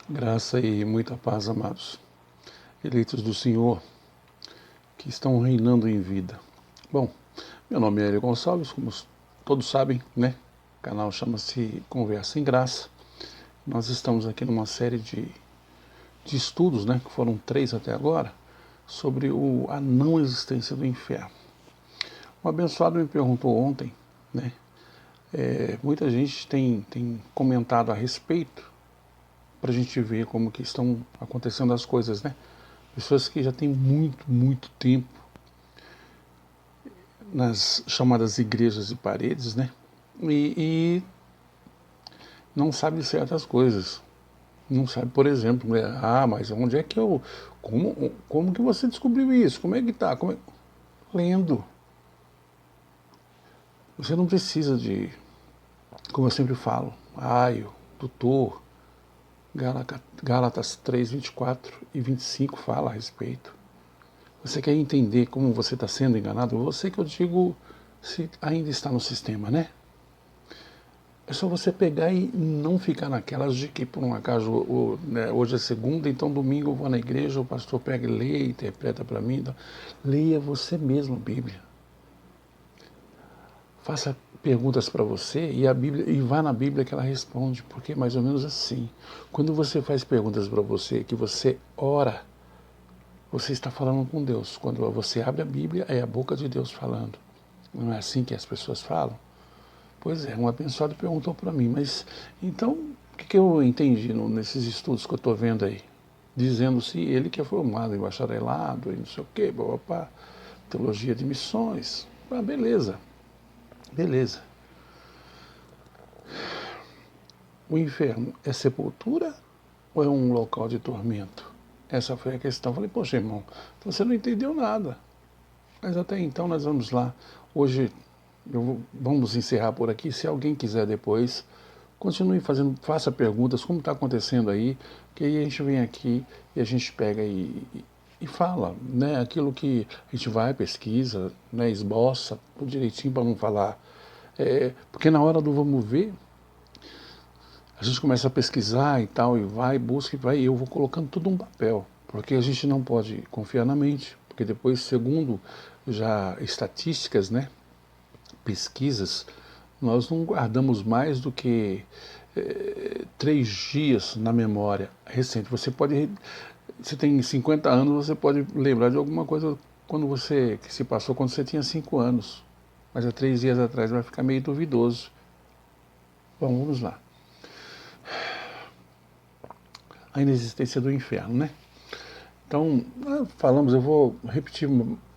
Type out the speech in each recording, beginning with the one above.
Graça e muita paz, amados, eleitos do Senhor, que estão reinando em vida. Bom, meu nome é Hélio Gonçalves, como todos sabem, né? O canal chama-se Conversa em Graça. Nós estamos aqui numa série de estudos, né? Que foram 3 até agora, sobre a não existência do inferno. Um abençoado me perguntou ontem, né? Muita gente tem comentado a respeito, para a gente ver como que estão acontecendo as coisas, né? Pessoas que já têm muito tempo nas chamadas igrejas de paredes, né? E não sabe de certas coisas. Não sabe, por exemplo, né? Mas onde é que eu... Como que você descobriu isso? Como é que tá? Lendo. Você não precisa de... Como eu sempre falo, o tutor, Gálatas 3, 24 e 25 fala a respeito. Você quer entender como você está sendo enganado? Você que eu digo, se ainda está no sistema, né? É só você pegar e não ficar naquelas de que, por um acaso, né, hoje é segunda, então domingo eu vou na igreja, o pastor pega e lê, interpreta para mim. Então, leia você mesmo a Bíblia. Faça perguntas para você e vá na Bíblia que ela responde, porque é mais ou menos assim. Quando você faz perguntas para você, que você ora, você está falando com Deus. Quando você abre a Bíblia, é a boca de Deus falando. Não é assim que as pessoas falam? Pois é, um abençoado perguntou para mim, mas então o que eu entendi nesses estudos que eu estou vendo aí? Dizendo-se ele que é formado em bacharelado e não sei o quê, papá, teologia de missões. Beleza, beleza. O inferno é sepultura ou é um local de tormento? Essa foi a questão. Eu falei, poxa, irmão, você não entendeu nada. Mas até então nós vamos lá. Hoje vamos encerrar por aqui. Se alguém quiser depois, continue fazendo, faça perguntas, como está acontecendo aí, que aí a gente vem aqui e a gente pega e fala, né? Aquilo que a gente vai, pesquisa, né? Esboça tudo direitinho para não falar. Porque na hora do vamos ver, a gente começa a pesquisar e tal, e vai, busca e vai, e eu vou colocando tudo num papel, porque a gente não pode confiar na mente, porque depois, segundo já estatísticas, né, pesquisas, nós não guardamos mais do que 3 dias na memória recente. Você tem 50 anos, você pode lembrar de alguma coisa que se passou quando você tinha 5 anos, mas há 3 dias atrás vai ficar meio duvidoso. Bom, vamos lá. A inexistência do inferno, né? Então, eu vou repetir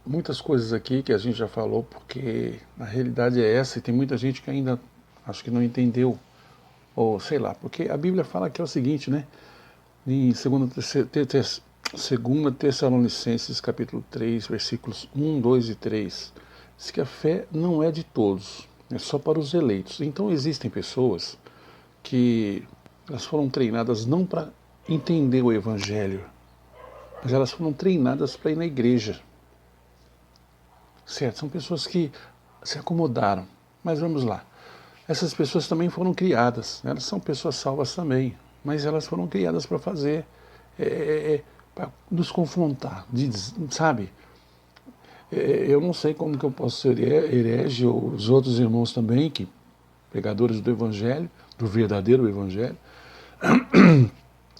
muitas coisas aqui que a gente já falou, porque a realidade é essa e tem muita gente que ainda acho que não entendeu, ou sei lá, porque a Bíblia fala que é o seguinte, né? Em 2 Tessalonicenses capítulo 3, versículos 1, 2 e 3, diz que a fé não é de todos, é só para os eleitos. Então existem pessoas que elas foram treinadas não para entender o Evangelho, mas elas foram treinadas para ir na igreja. Certo? São pessoas que se acomodaram. Mas vamos lá. Essas pessoas também foram criadas. Elas são pessoas salvas também. Mas elas foram criadas para fazer, para nos confrontar, sabe? Eu não sei como que eu posso ser herege, ou os outros irmãos também, que pregadores do Evangelho, do verdadeiro Evangelho.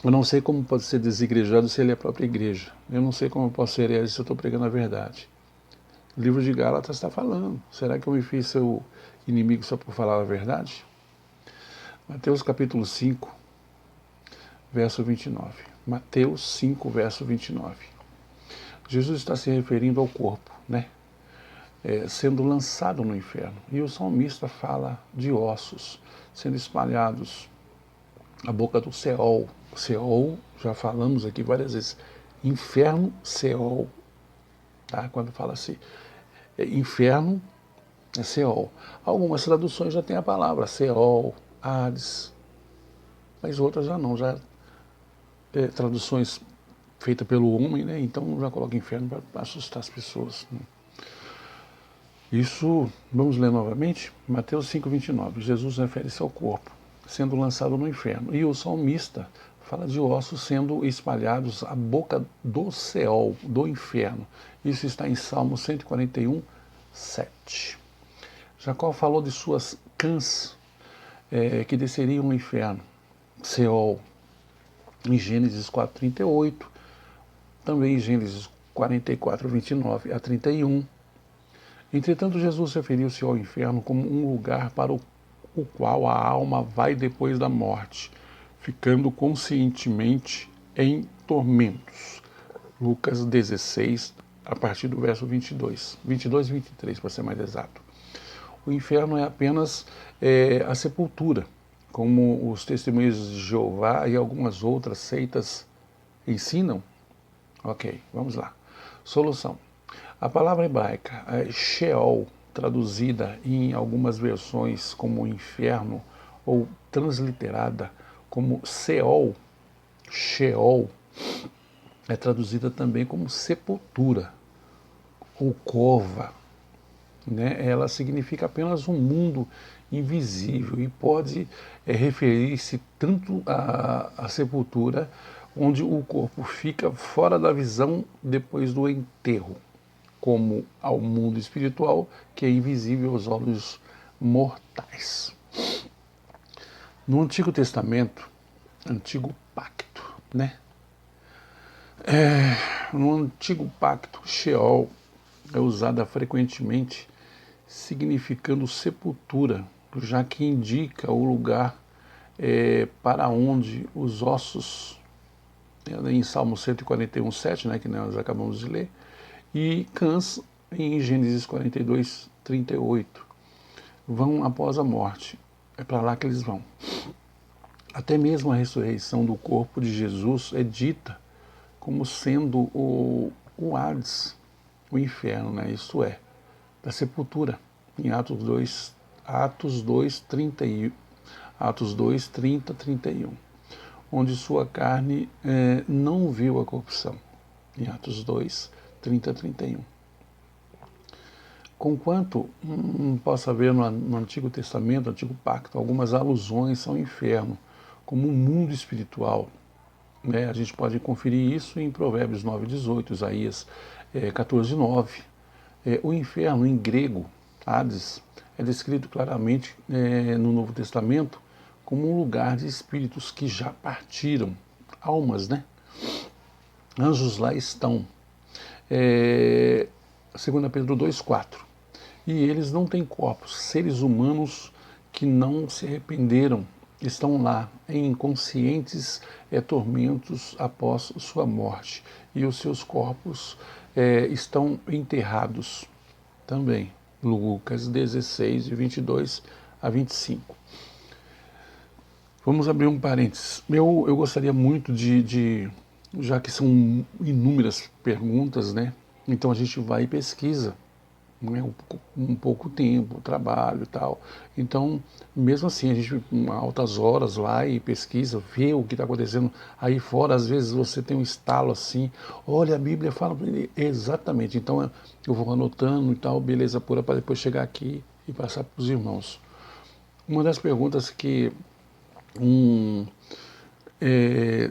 Eu não sei como pode ser desigrejado se ele é a própria igreja. Eu não sei como eu posso ser herege se eu estou pregando a verdade. O livro de Gálatas está falando. Será que eu me fiz seu inimigo só por falar a verdade? Mateus capítulo 5, verso 29. Mateus 5, verso 29. Jesus está se referindo ao corpo, né? Sendo lançado no inferno. E o salmista fala de ossos sendo espalhados a boca do Seol. Seol, já falamos aqui várias vezes. Inferno, Seol. Tá? Quando fala assim, inferno é Seol. Algumas traduções já tem a palavra Seol, Hades, mas outras já não, já traduções feitas pelo homem, né? Então já coloca inferno para assustar as pessoas. Né? Isso, vamos ler novamente, Mateus 5, 29. Jesus refere-se ao corpo, sendo lançado no inferno. E o salmista fala de ossos sendo espalhados à boca do Seol, do inferno. Isso está em Salmo 141, 7. Jacó falou de suas cãs que desceriam ao inferno, Seol, em Gênesis 4:38, também em Gênesis 44, 29 a 31. Entretanto, Jesus referiu-se ao inferno como um lugar para o qual a alma vai depois da morte, ficando conscientemente em tormentos. Lucas 16, a partir do verso 22 e 23, para ser mais exato. O inferno é apenas a sepultura, como os testemunhos de Jeová e algumas outras seitas ensinam. Ok, vamos lá. Solução. A palavra hebraica Sheol, traduzida em algumas versões como inferno ou transliterada como Seol, Sheol, é traduzida também como sepultura ou cova. Né? Ela significa apenas um mundo invisível e pode referir-se tanto à sepultura, onde o corpo fica fora da visão depois do enterro, como ao mundo espiritual, que é invisível aos olhos mortais. No Antigo Testamento, Antigo Pacto, né? No Antigo Pacto, Sheol é usada frequentemente, significando sepultura, já que indica o lugar para onde os ossos, em Salmo 141, 7, né, que nós acabamos de ler, e cãs em Gênesis 42, 38. Vão após a morte. É para lá que eles vão. Até mesmo a ressurreição do corpo de Jesus é dita como sendo o Hades, o inferno, né? Isto é, da sepultura, em Atos 2, 30, 31, onde sua carne não viu a corrupção, em Atos 2, 30, 31. Conquanto possa haver no Antigo Testamento, no Antigo Pacto, algumas alusões ao inferno, como um mundo espiritual, né? A gente pode conferir isso em Provérbios 9:18, Isaías 14:9. O inferno, em grego, Hades, é descrito claramente no Novo Testamento como um lugar de espíritos que já partiram, almas, né? Anjos lá estão. 2 Pedro 2,4. E eles não têm corpos, seres humanos que não se arrependeram, estão lá em inconscientes tormentos após sua morte, e os seus corpos estão enterrados também. Lucas 16, 22 a 25. Vamos abrir um parênteses. Eu gostaria muito já que são inúmeras perguntas, né? Então a gente vai e pesquisa, né? Um pouco tempo, trabalho e tal. Então, mesmo assim, a gente altas horas lá e pesquisa, vê o que está acontecendo aí fora. Às vezes você tem um estalo assim, olha, a Bíblia fala exatamente. Então eu vou anotando e tal, beleza pura, para depois chegar aqui e passar para os irmãos. Uma das perguntas que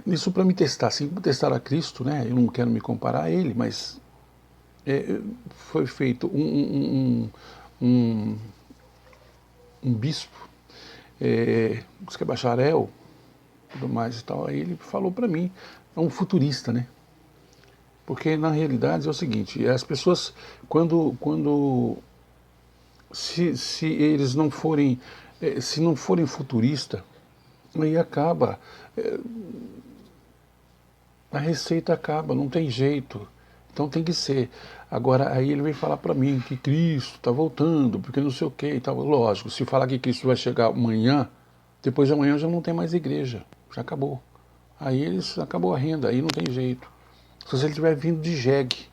isso para me testar, assim, para testar a Cristo, né? Eu não quero me comparar a ele, mas foi feito um bispo, diz que é bacharel, tudo mais e tal. Aí ele falou para mim, é um futurista, né? Porque na realidade é o seguinte, as pessoas se eles não forem, se não forem futurista, aí acaba, a receita acaba, não tem jeito. Então tem que ser. Agora, aí ele vem falar para mim que Cristo está voltando, porque não sei o que e tal. Lógico, se falar que Cristo vai chegar amanhã, depois de amanhã já não tem mais igreja, já acabou. Aí eles acabou a renda, aí não tem jeito. Se ele estiver vindo de jegue,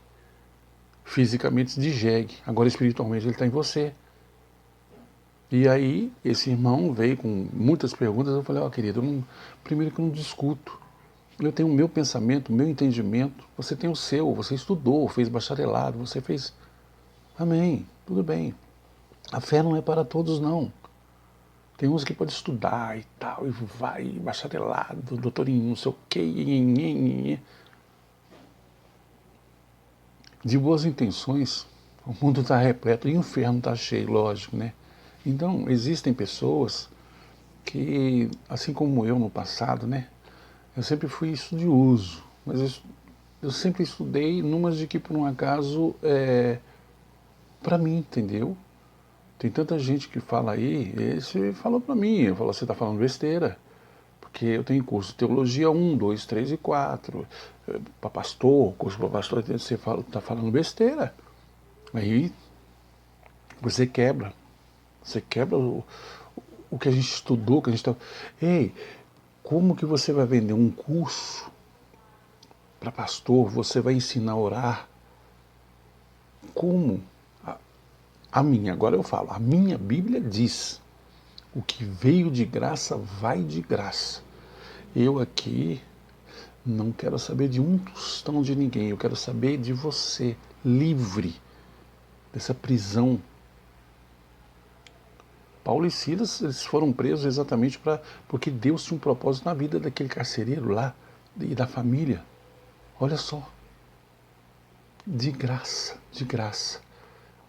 fisicamente de jegue, agora espiritualmente ele está em você. E aí esse irmão veio com muitas perguntas, eu falei, ó querido, primeiro que eu não discuto. Eu tenho o meu pensamento, o meu entendimento, você tem o seu, você estudou, fez bacharelado, você fez... Amém, tudo bem. A fé não é para todos, não. Tem uns que podem estudar e tal, e vai, bacharelado, doutor em não sei o quê, de boas intenções, o mundo está repleto, e o inferno está cheio, lógico, né? Então, existem pessoas que, assim como eu no passado, né? Eu sempre fui estudioso, mas eu sempre estudei numas de que, por um acaso, para mim, entendeu? Tem tanta gente que fala aí, esse falou para mim, falou, você está falando besteira, porque eu tenho curso de teologia 1, 2, 3 e 4, para pastor, curso para pastor, você está falando besteira. Aí você quebra o que a gente estudou, que a gente está... Ei, como que você vai vender um curso para pastor, você vai ensinar a orar? Como? Agora eu falo, a minha Bíblia diz, o que veio de graça, vai de graça. Eu aqui não quero saber de um tostão de ninguém, eu quero saber de você, livre dessa prisão. Paulo e Silas, eles foram presos exatamente porque Deus tinha um propósito na vida daquele carcereiro lá e da família. Olha só, de graça, de graça.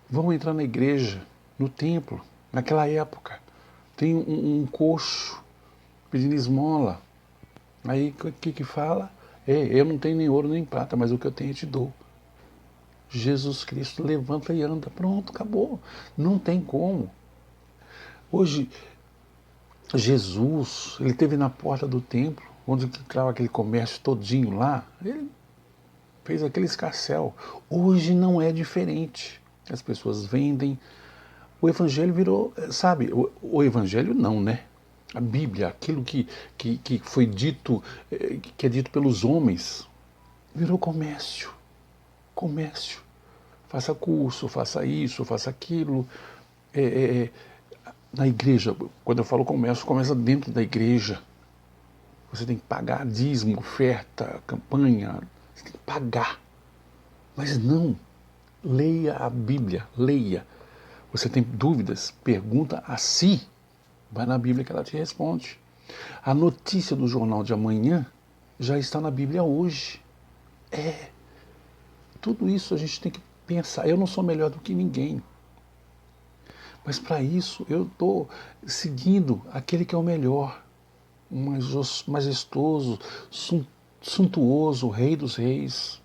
Vão entrar na igreja, no templo, naquela época. Tem um coxo pedindo esmola. Aí o que fala? Eu não tenho nem ouro nem prata, mas o que eu tenho eu te dou. Jesus Cristo levanta e anda. Pronto, acabou. Não tem como. Hoje, Jesus, ele esteve na porta do templo, onde estava aquele comércio todinho lá, ele fez aquele escarcéu. Hoje não é diferente. As pessoas vendem. O evangelho virou, sabe, o evangelho não, né? A Bíblia, aquilo que foi dito, que é dito pelos homens, virou comércio. Comércio. Faça curso, faça isso, faça aquilo. Na igreja, quando eu falo comércio, começa dentro da igreja. Você tem que pagar dízimo, oferta, campanha, você tem que pagar. Mas não, leia a Bíblia, leia. Você tem dúvidas? Pergunta a si. Vai na Bíblia que ela te responde. A notícia do jornal de amanhã já está na Bíblia hoje. Tudo isso a gente tem que pensar. Eu não sou melhor do que ninguém. Mas para isso eu estou seguindo aquele que é o melhor, o mais majestoso, suntuoso, Rei dos Reis.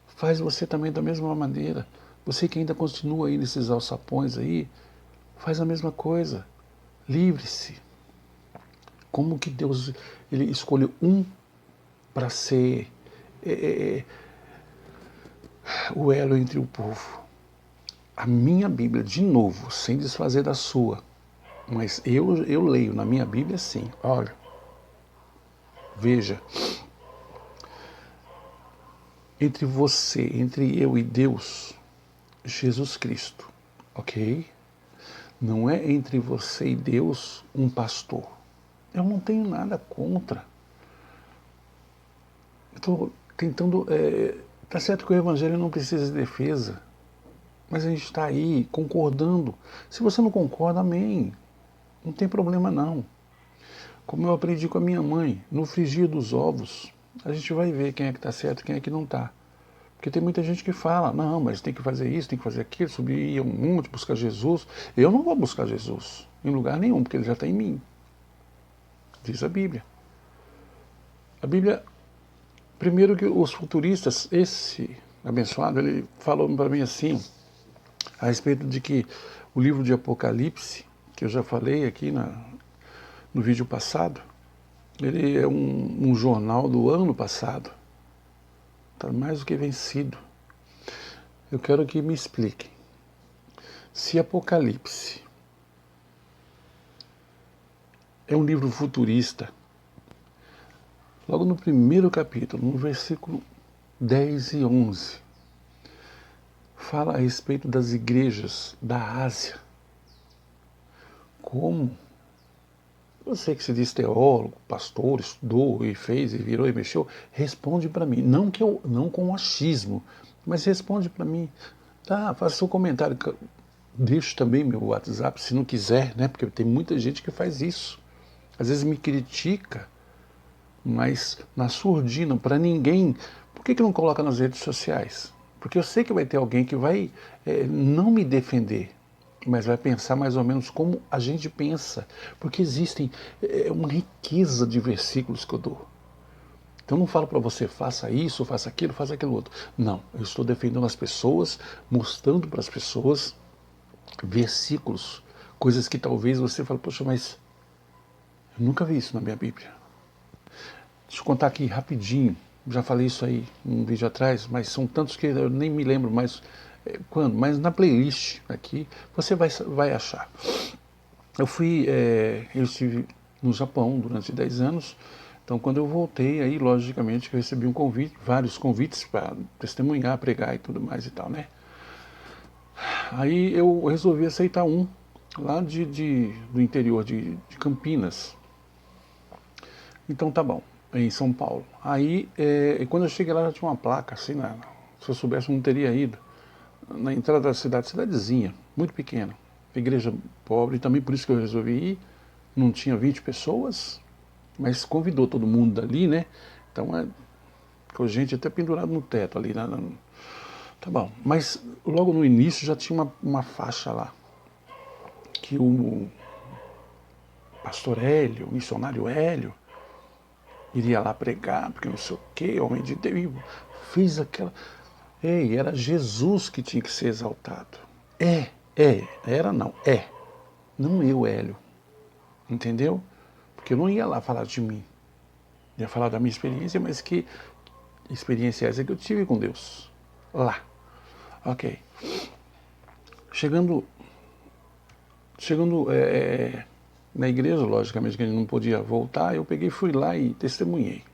Faz você também da mesma maneira. Você que ainda continua aí nesses alçapões aí, faz a mesma coisa. Livre-se. Como que Deus ele escolheu um para ser o elo entre o povo? A minha Bíblia, de novo, sem desfazer da sua, mas eu leio na minha Bíblia assim, olha, veja, entre você, entre eu e Deus, Jesus Cristo, ok? Não é entre você e Deus um pastor. Eu não tenho nada contra. Eu estou tentando... Tá certo que o Evangelho não precisa de defesa, mas a gente está aí concordando. Se você não concorda, amém. Não tem problema não. Como eu aprendi com a minha mãe, no frigir dos ovos, a gente vai ver quem é que está certo e quem é que não está. Porque tem muita gente que fala, não, mas tem que fazer isso, tem que fazer aquilo, subir um monte, buscar Jesus. Eu não vou buscar Jesus em lugar nenhum, porque ele já está em mim. Diz a Bíblia. A Bíblia, primeiro que os futuristas, esse abençoado, ele falou para mim assim, a respeito de que o livro de Apocalipse, que eu já falei aqui no vídeo passado, ele é um jornal do ano passado. Está mais do que vencido. Eu quero que me expliquem. Se Apocalipse é um livro futurista, logo no primeiro capítulo, no versículo 10 e 11, fala a respeito das igrejas da Ásia. Como? Você que se diz teólogo, pastor, estudou e fez e virou e mexeu, responde para mim. Não com achismo, mas responde para mim. Tá, faça seu comentário. deixo também meu WhatsApp, se não quiser, né? Porque tem muita gente que faz isso. Às vezes me critica, mas na surdina, para ninguém. Por que não coloca nas redes sociais? Porque eu sei que vai ter alguém que vai não me defender, mas vai pensar mais ou menos como a gente pensa. Porque existem uma riqueza de versículos que eu dou. Então eu não falo para você, faça isso, faça aquilo outro. Não, eu estou defendendo as pessoas, mostrando para as pessoas versículos, coisas que talvez você fale, poxa, mas eu nunca vi isso na minha Bíblia. Deixa eu contar aqui rapidinho, já falei isso aí num vídeo atrás, mas são tantos que eu nem me lembro mais quando, mas na playlist aqui você vai achar. Eu estive no Japão durante 10 anos, então quando eu voltei, aí logicamente eu recebi um convite, vários convites para testemunhar, pregar e tudo mais e tal, né? Aí eu resolvi aceitar um, lá do interior de Campinas. Então tá bom, em São Paulo. Aí, quando eu cheguei lá, já tinha uma placa, assim, se eu soubesse eu não teria ido. Na entrada da cidade, cidadezinha, muito pequena. Igreja pobre, também por isso que eu resolvi ir. Não tinha 20 pessoas, mas convidou todo mundo dali, né? Então, com gente até pendurado no teto ali. Tá bom, mas logo no início já tinha uma faixa lá, que o pastor Hélio, o missionário Hélio, iria lá pregar, porque não sei o quê, homem de Deus, fez aquela... Ei, era Jesus que tinha que ser exaltado. Era não, não eu, Hélio, entendeu? Porque eu não ia lá falar de mim, ia falar da minha experiência, mas que experiência essa que eu tive com Deus, lá. Ok. Chegando na igreja, logicamente que ele não podia voltar, eu peguei, fui lá e testemunhei.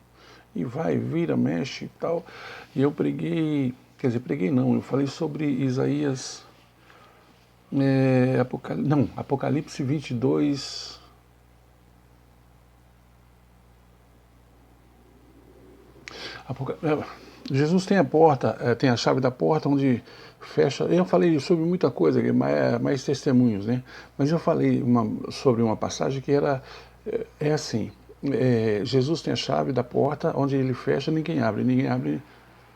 E vai, vira, mexe e tal. E eu preguei, quer dizer, preguei não, eu falei sobre Isaías, Apocalipse 22, Jesus tem a porta, tem a chave da porta onde fecha. Eu falei sobre muita coisa, mais testemunhos, né? Mas eu falei sobre uma passagem que é assim: Jesus tem a chave da porta onde ele fecha, ninguém abre.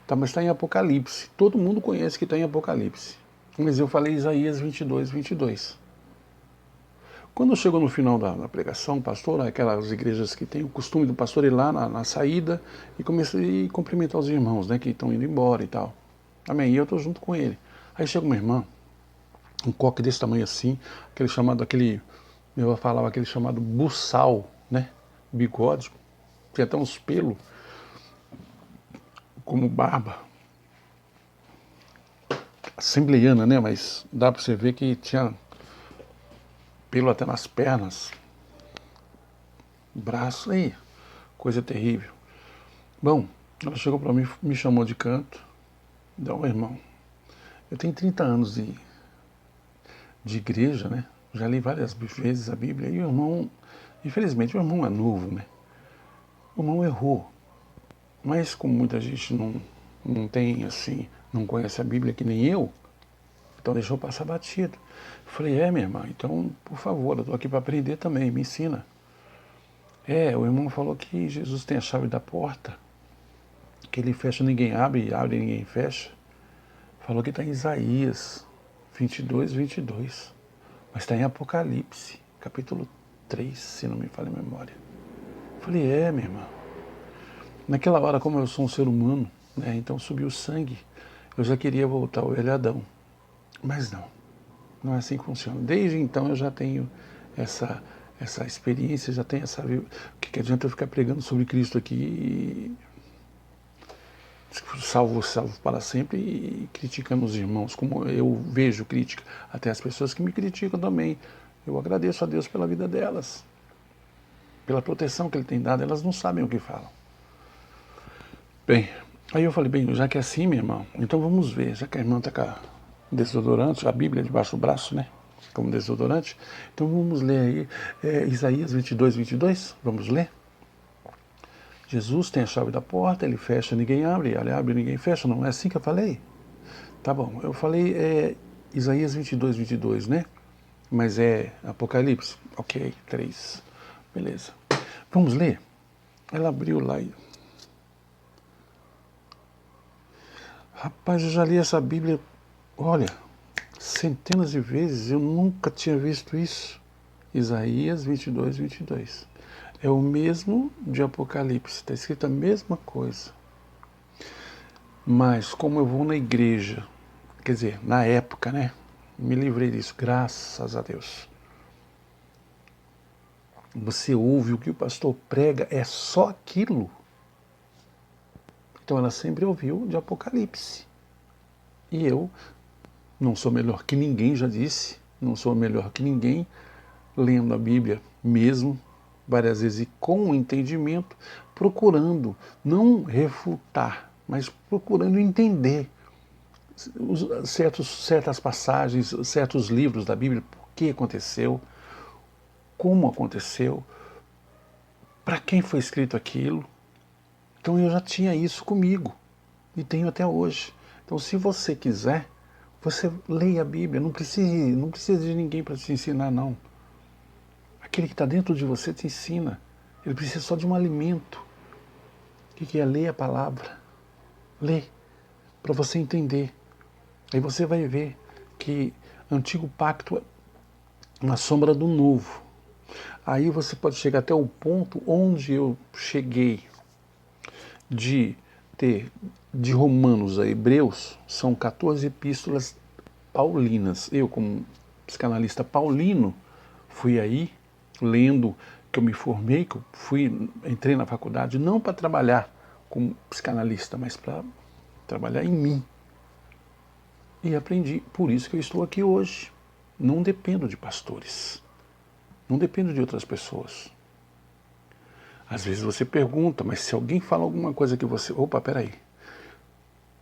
Tá, mas está em Apocalipse. Todo mundo conhece que está em Apocalipse. Mas eu falei Isaías 22, 22. Quando chegou no final da pregação, o pastor, aquelas igrejas que tem o costume do pastor ir lá na saída e comecei a cumprimentar os irmãos, né, que estão indo embora e tal. Amém. E eu estou junto com ele. Aí chega uma irmã, um coque desse tamanho assim, eu falava aquele chamado buçal, né, bigode, tinha até uns pelos, como barba, assembleiana, né, mas dá para você ver que tinha pelo até nas pernas, braço, aí, coisa terrível. Bom, ela chegou para mim, me chamou de canto, deu, irmão, eu tenho 30 anos de igreja, né, já li várias vezes a Bíblia, e o irmão, infelizmente o irmão é novo, né, o irmão errou, mas como muita gente não tem assim, não conhece a Bíblia que nem eu, então deixou passar batido. Eu falei, minha irmã, então, por favor, eu estou aqui para aprender também, me ensina. O irmão falou que Jesus tem a chave da porta, que ele fecha, ninguém abre, abre, ninguém fecha. Falou que está em Isaías 22, 22. Mas está em Apocalipse, capítulo 3, se não me falha a memória. Eu falei, minha irmã. Naquela hora, como eu sou um ser humano, né, então subiu o sangue, eu já queria voltar ao velho Adão. Mas não é assim que funciona. Desde então eu já tenho essa experiência, já tenho essa... O que adianta eu ficar pregando sobre Cristo aqui, salvo para sempre, e criticando os irmãos, como eu vejo crítica, até as pessoas que me criticam também. Eu agradeço a Deus pela vida delas, pela proteção que Ele tem dado, elas não sabem o que falam. Bem, aí eu falei, bem, já que é assim, meu irmão, então vamos ver, já que a irmã está com a desodorante, a Bíblia debaixo do braço, né, como desodorante, então vamos ler aí Isaías 22, 22, vamos ler? Jesus tem a chave da porta, ele fecha, ninguém abre, ele abre, ninguém fecha, não é assim que eu falei? Tá bom, eu falei, Isaías 22, né? Mas é Apocalipse? Ok, 3. Beleza. Vamos ler? Ela abriu lá e... Rapaz, eu já li essa Bíblia, olha, centenas de vezes, eu nunca tinha visto isso. Isaías 22. É o mesmo de Apocalipse, está escrito a mesma coisa. Mas como eu vou na igreja, quer dizer, na época, né? Me livrei disso, graças a Deus. Você ouve o que o pastor prega, é só aquilo. Então ela sempre ouviu de Apocalipse. E eu não sou melhor que ninguém, já disse, não sou melhor que ninguém, lendo a Bíblia mesmo, várias vezes e com entendimento, procurando não refutar, mas procurando entender certas passagens, certos livros da Bíblia, por que aconteceu, como aconteceu, para quem foi escrito aquilo. Então eu já tinha isso comigo e tenho até hoje. Então se você quiser, você leia a Bíblia, não precisa de ninguém para te ensinar, não. Aquele que está dentro de você te ensina. Ele precisa só de um alimento. O que é ler a palavra? Lê, para você entender. Aí você vai ver que antigo pacto é uma sombra do novo. Aí você pode chegar até o ponto onde eu cheguei de ter de Romanos a Hebreus, são 14 epístolas paulinas. Eu, como psicanalista paulino, fui aí lendo, que eu me formei, que eu entrei na faculdade não para trabalhar como psicanalista, mas para trabalhar em mim. E aprendi, por isso que eu estou aqui hoje. Não dependo de pastores, não dependo de outras pessoas. Às vezes você pergunta, mas se alguém fala alguma coisa que você... Opa, peraí.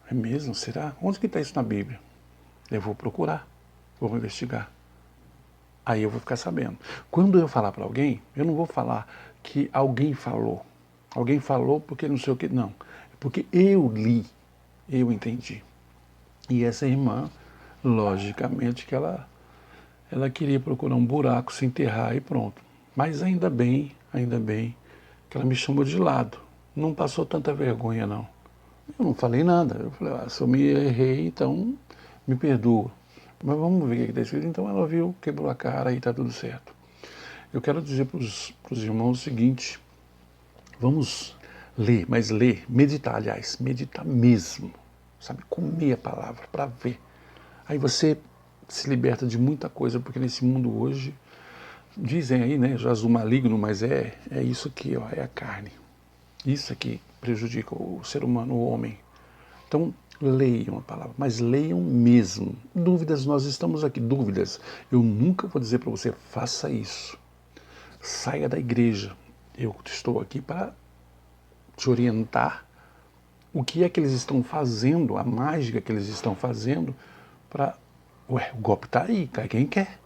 É mesmo? Será? Onde que está isso na Bíblia? Eu vou procurar, vou investigar. Aí eu vou ficar sabendo. Quando eu falar para alguém, eu não vou falar que alguém falou. Alguém falou porque não sei o que. Não. É porque eu li, eu entendi. E essa irmã, logicamente que ela queria procurar um buraco, se enterrar e pronto. Mas ainda bem que ela me chamou de lado. Não passou tanta vergonha, não. Eu não falei nada. Eu falei, se eu me errei, então me perdoa. Mas vamos ver o que está escrito. Então ela viu, quebrou a cara e está tudo certo. Eu quero dizer para os irmãos o seguinte, vamos ler, mas ler, meditar, aliás, meditar mesmo. Sabe, comer a palavra para ver. Aí você se liberta de muita coisa, porque nesse mundo hoje, dizem aí, né, jaz o maligno, mas é isso aqui, ó, é a carne. Isso aqui prejudica o ser humano, o homem. Então, leiam a palavra, mas leiam mesmo. Dúvidas, nós estamos aqui, dúvidas. Eu nunca vou dizer para você, faça isso. Saia da igreja. Eu estou aqui para te orientar o que é que eles estão fazendo, a mágica que eles estão fazendo para... Ué, o golpe está aí, cai quem quer.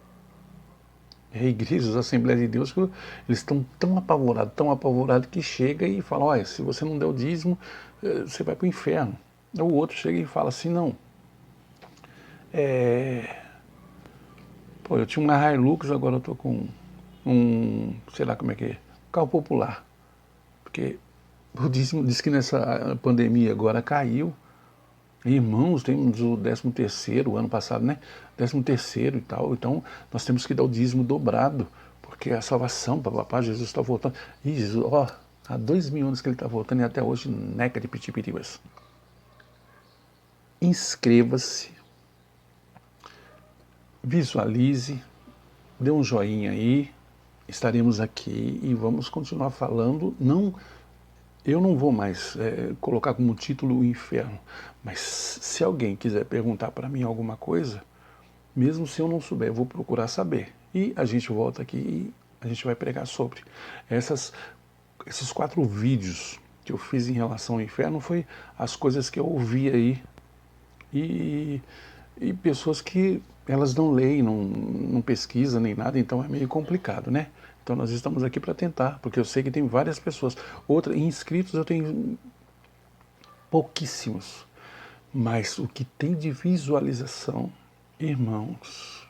É igrejas, Assembleias de Deus, que eles estão tão apavorados que chega e fala, olha, se você não der o dízimo, você vai para o inferno. O outro chega e fala assim, não. Pô, eu tinha uma Hilux, agora eu estou com sei lá como é que é, carro popular. Porque o dízimo diz que nessa pandemia agora caiu. Irmãos, temos o 13º, ano passado, né? 13º e tal. Então, nós temos que dar o dízimo dobrado, porque a salvação, papapá, Jesus está voltando. E Jesus, ó, há 2000 anos que ele está voltando e até hoje, neca de pitipitibas. Inscreva-se, visualize, dê um joinha aí, estaremos aqui e vamos continuar falando. Eu não vou mais colocar como título o inferno, mas se alguém quiser perguntar para mim alguma coisa, mesmo se eu não souber, eu vou procurar saber. E a gente volta aqui e a gente vai pregar sobre. Esses 4 vídeos que eu fiz em relação ao inferno foi as coisas que eu ouvi aí e pessoas que elas não leem, não pesquisam nem nada, então é meio complicado, né? Então nós estamos aqui para tentar, porque eu sei que tem várias pessoas. Inscritos eu tenho pouquíssimos, mas o que tem de visualização Irmãos,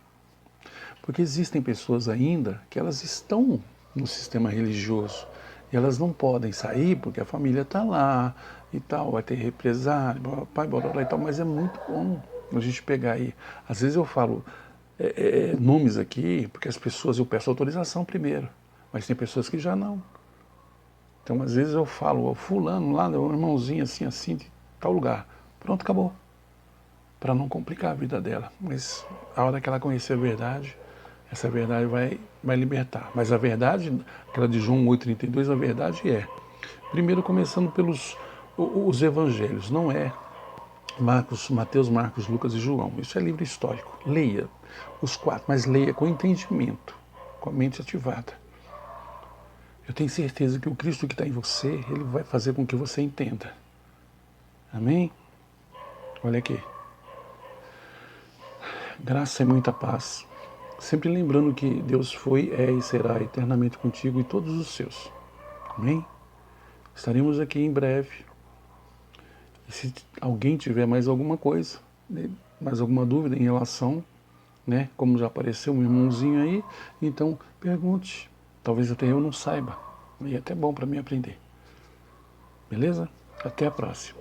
porque existem pessoas ainda que elas estão no sistema religioso e elas não podem sair porque a família está lá e tal, vai ter represário, pai, e tal, mas é muito bom a gente pegar aí. Às vezes eu falo nomes aqui, porque as pessoas, eu peço autorização primeiro, mas tem pessoas que já não. Então às vezes eu falo, ó, fulano lá, um irmãozinho assim, assim, de tal lugar. Pronto, acabou. Para não complicar a vida dela. Mas a hora que ela conhecer a verdade, essa verdade vai libertar. Mas a verdade, aquela de João 8,32, a verdade é, primeiro começando pelos os evangelhos, não é Mateus, Marcos, Lucas e João. Isso é livro histórico. Leia os quatro, mas leia com entendimento, com a mente ativada. Eu tenho certeza que o Cristo que está em você, ele vai fazer com que você entenda. Amém? Olha aqui. Graça e muita paz. Sempre lembrando que Deus foi, é e será eternamente contigo e todos os seus. Amém? Estaremos aqui em breve. E se alguém tiver mais alguma coisa, mais alguma dúvida em relação, né, como já apareceu um irmãozinho aí, então pergunte. Talvez até eu não saiba. E é até bom para mim aprender. Beleza? Até a próxima.